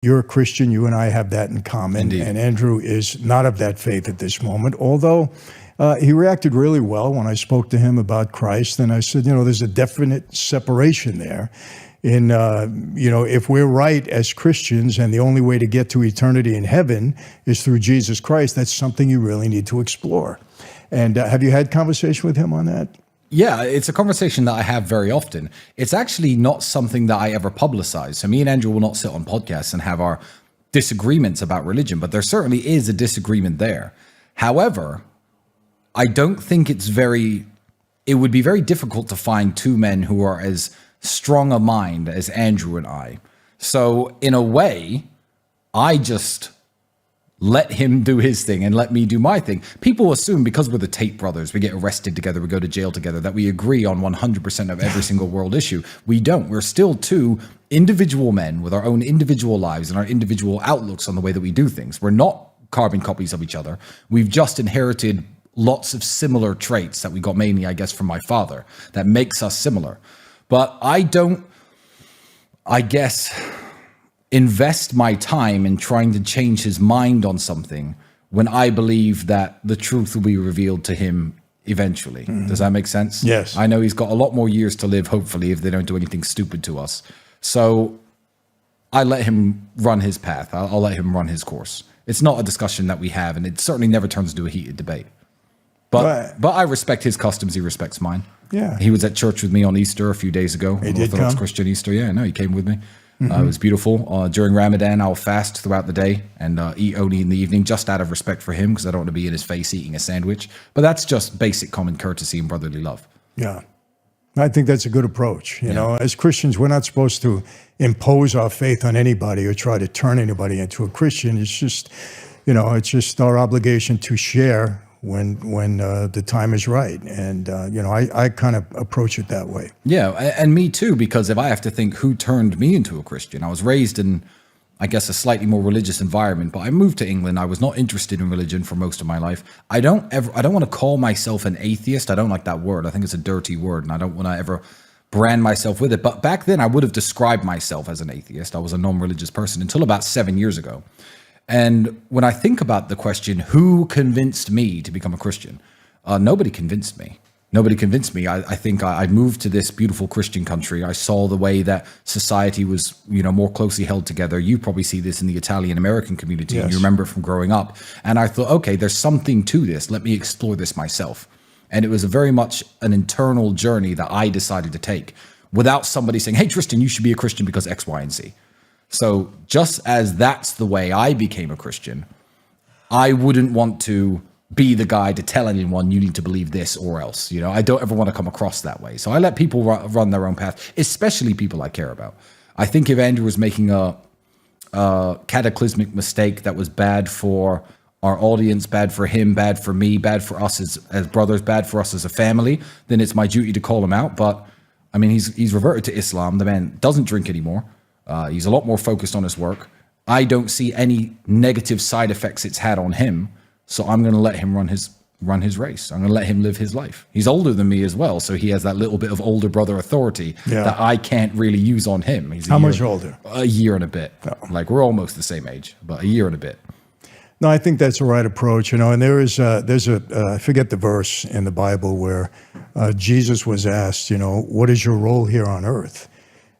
You're a Christian. You and I have that in common. Indeed. And Andrew is not of that faith at this moment, although he reacted really well when I spoke to him about Christ. And I said, there's a definite separation there. If we're right as Christians and the only way to get to eternity in heaven is through Jesus Christ, that's something you really need to explore. And have you had conversation with him on that? Yeah, it's a conversation that I have very often. It's actually not something that I ever publicize. So me and Andrew will not sit on podcasts and have our disagreements about religion, but there certainly is a disagreement there. However, I don't think it would be very difficult to find two men who are as strong a mind as Andrew and I. So in a way, I just let him do his thing and let me do my thing. People assume because we're the Tate brothers, we get arrested together, we go to jail together, that we agree on 100% of every single world issue. We don't. We're still two individual men with our own individual lives and our individual outlooks on the way that we do things. We're not carbon copies of each other. We've just inherited lots of similar traits that we got mainly, I guess, from my father that makes us similar. But I don't, I guess, invest my time in trying to change his mind on something when I believe that the truth will be revealed to him eventually. Mm-hmm. Does that make sense? Yes. I know he's got a lot more years to live, hopefully, if they don't do anything stupid to us. So I let him run his path. I'll let him run his course. It's not a discussion that we have, and it certainly never turns into a heated debate. But I respect his customs. He respects mine. Yeah. He was at church with me on Easter a few days ago. He did Orthodox come? Christian Easter. Yeah, no, he came with me. It was beautiful. During Ramadan, I'll fast throughout the day and eat only in the evening, just out of respect for him, because I don't want to be in his face eating a sandwich. But that's just basic common courtesy and brotherly love. Yeah. I think that's a good approach. You know, as Christians, we're not supposed to impose our faith on anybody or try to turn anybody into a Christian. It's just, it's just our obligation to share when the time is right. And, I kind of approach it that way. Yeah, and me too, because if I have to think who turned me into a Christian, I was raised in, I guess, a slightly more religious environment, but I moved to England. I was not interested in religion for most of my life. I don't want to call myself an atheist. I don't like that word. I think it's a dirty word, and I don't want to ever brand myself with it. But back then, I would have described myself as an atheist. I was a non-religious person until about 7 years ago. And when I think about the question, who convinced me to become a Christian? Nobody convinced me. Nobody convinced me. I think I moved to this beautiful Christian country. I saw the way that society was, more closely held together. You probably see this in the Italian-American community, yes. And you remember it from growing up. And I thought, okay, there's something to this. Let me explore this myself. And it was very much an internal journey that I decided to take without somebody saying, hey, Tristan, you should be a Christian because X, Y, and Z. So just as that's the way I became a Christian, I wouldn't want to be the guy to tell anyone you need to believe this or else. I don't ever want to come across that way. So I let people run their own path, especially people I care about. I think if Andrew was making a cataclysmic mistake that was bad for our audience, bad for him, bad for me, bad for us as brothers, bad for us as a family, then it's my duty to call him out. But I mean, he's reverted to Islam. The man doesn't drink anymore. He's a lot more focused on his work. I don't see any negative side effects it's had on him. So I'm going to let him run his race. I'm going to let him live his life. He's older than me as well, so he has that little bit of older brother authority that I can't really use on him. He's How much older? A year and a bit. Oh. Like we're almost the same age, but a year and a bit. No, I think that's the right approach. And there's I forget the verse in the Bible where Jesus was asked, what is your role here on earth?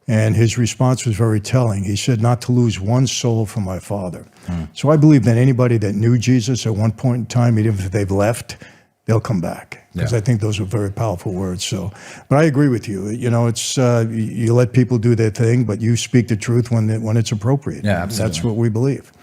And his response was very telling. He said, not to lose one soul for my Father. So I believe that anybody that knew Jesus at one point in time, even if they've left, they'll come back. Because I think those are very powerful words. So, but I agree with you. It's you let people do their thing, but you speak the truth when it's appropriate. Yeah, absolutely. That's what we believe.